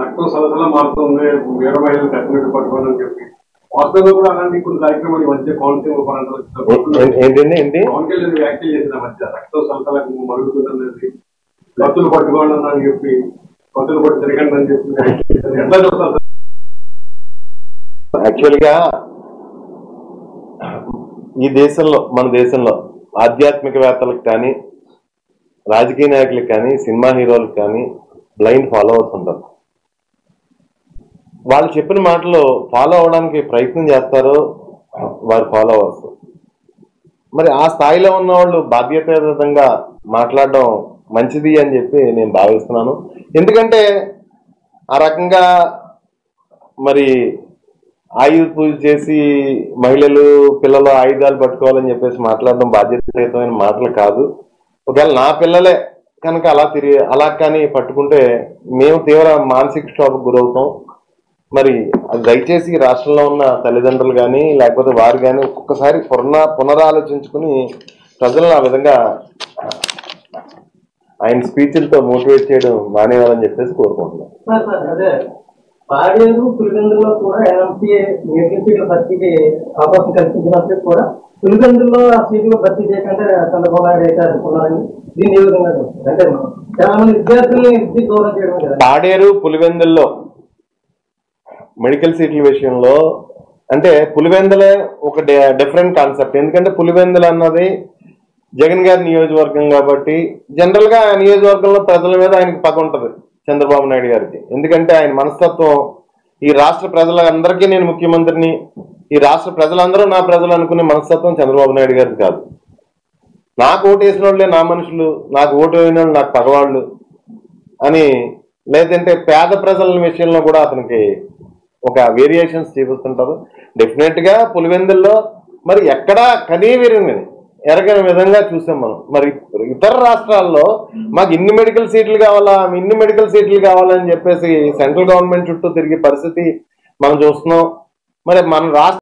రక్తం సలసలా మారుతుంది, వేరే మహిళలు కట్టినట్టు పట్టుకోవాలని చెప్పి వాస్తవంగా కూడా అలాంటి కొన్ని కార్యక్రమాలు ఈ మధ్య కోనసీమ ఏంటి పవన్ కళ్యాణ్ వ్యాఖ్యలు చేసిన మధ్య రక్తం సలసలకు మరుగుతుందనేది, భక్తులు పట్టుకోండి అని చెప్పి భక్తులు పట్టు తిరగండి అని చెప్పి ఎట్లా చూస్తారు? యాక్చువల్ గా ఈ దేశంలో, మన దేశంలో ఆధ్యాత్మికవేత్తలకు కానీ, రాజకీయ నాయకులకు కానీ, సినిమా హీరోలకు కానీ బ్లైండ్ ఫాలోవర్స్ ఉంటారు. వాళ్ళు చెప్పిన మాటలు ఫాలో అవడానికి ప్రయత్నం చేస్తారు వారి ఫాలోవర్స్. మరి ఆ స్థాయిలో ఉన్న వాళ్ళు బాధ్యతాయుతంగా మాట్లాడడం మంచిది అని చెప్పి నేను భావిస్తున్నాను. ఎందుకంటే ఆ రకంగా మరి ఆయుధ పూజ చేసి మహిళలు పిల్లలు ఆయుధాలు పట్టుకోవాలని చెప్పేసి మాట్లాడడం బాధ్యతాయుతమైన మాటలు కాదు. ఒకవేళ నా పిల్లలే కనుక అలా కానీ పట్టుకుంటే మేము తీవ్ర మానసిక క్షోభకు గురవుతాం. మరి అది దయచేసి రాష్ట్రంలో ఉన్న తల్లిదండ్రులు కానీ లేకపోతే వారు కానీ ఒక్కొక్కసారి పునరాలోచించుకుని ప్రజలను ఆ విధంగా ఆయన స్పీచ్లతో మోటివేట్ చేయడం మానేవాలని చెప్పేసి కోరుకుంటున్నాం. పాడేరు పులివెందుల్లో కూడా ఎన్ఎంసీఏ సీట్ల భర్తీకి అవకాశం కల్పించినప్పుడు కూడా పులివెందుల్లో ఆ సీట్లు భర్తీ చేయకుండా చంద్రబాబు నాయుడు అయితే అనుకున్నారని దీన్ని ఏ విధంగా అంటే చాలా మంది విద్యార్థుల్ని విద్య దూరం చేయడం కదా. పాడేరు పులివెందుల్లో మెడికల్ సీట్ల విషయంలో అంటే పులివెందులే ఒక డిఫరెంట్ కాన్సెప్ట్. ఎందుకంటే పులివెందులు అన్నది జగన్ గారి నియోజకవర్గం కాబట్టి జనరల్ గా ఆ నియోజకవర్గంలో ప్రజల మీద ఆయనకి పగ ఉంటుంది చంద్రబాబు నాయుడు గారికి. ఎందుకంటే ఆయన మనస్తత్వం ఈ రాష్ట్ర ప్రజలందరికీ నేను ముఖ్యమంత్రిని, ఈ రాష్ట్ర ప్రజలందరూ నా ప్రజలు అనుకునే మనస్తత్వం చంద్రబాబు నాయుడు గారికి కాదు. నాకు ఓటు వేసిన వాళ్ళే నా మనుషులు, నాకు ఓటు వేసిన వాళ్ళు నాకు పగవాళ్ళు అని, లేదంటే పేద ప్రజల విషయంలో కూడా అతనికి ఒక వేరియేషన్స్ చూపిస్తుంటారు. డెఫినెట్ గా పులివెందుల్లో మరి ఎక్కడా ఎరగని విధంగా చూసాం మనం. మరి ఇతర రాష్ట్రాల్లో మాకు ఇన్ని మెడికల్ సీట్లు కావాలని చెప్పేసి సెంట్రల్ గవర్నమెంట్ చుట్టూ తిరిగే పరిస్థితి మనం చూస్తున్నాం. మరి మన రాష్ట్ర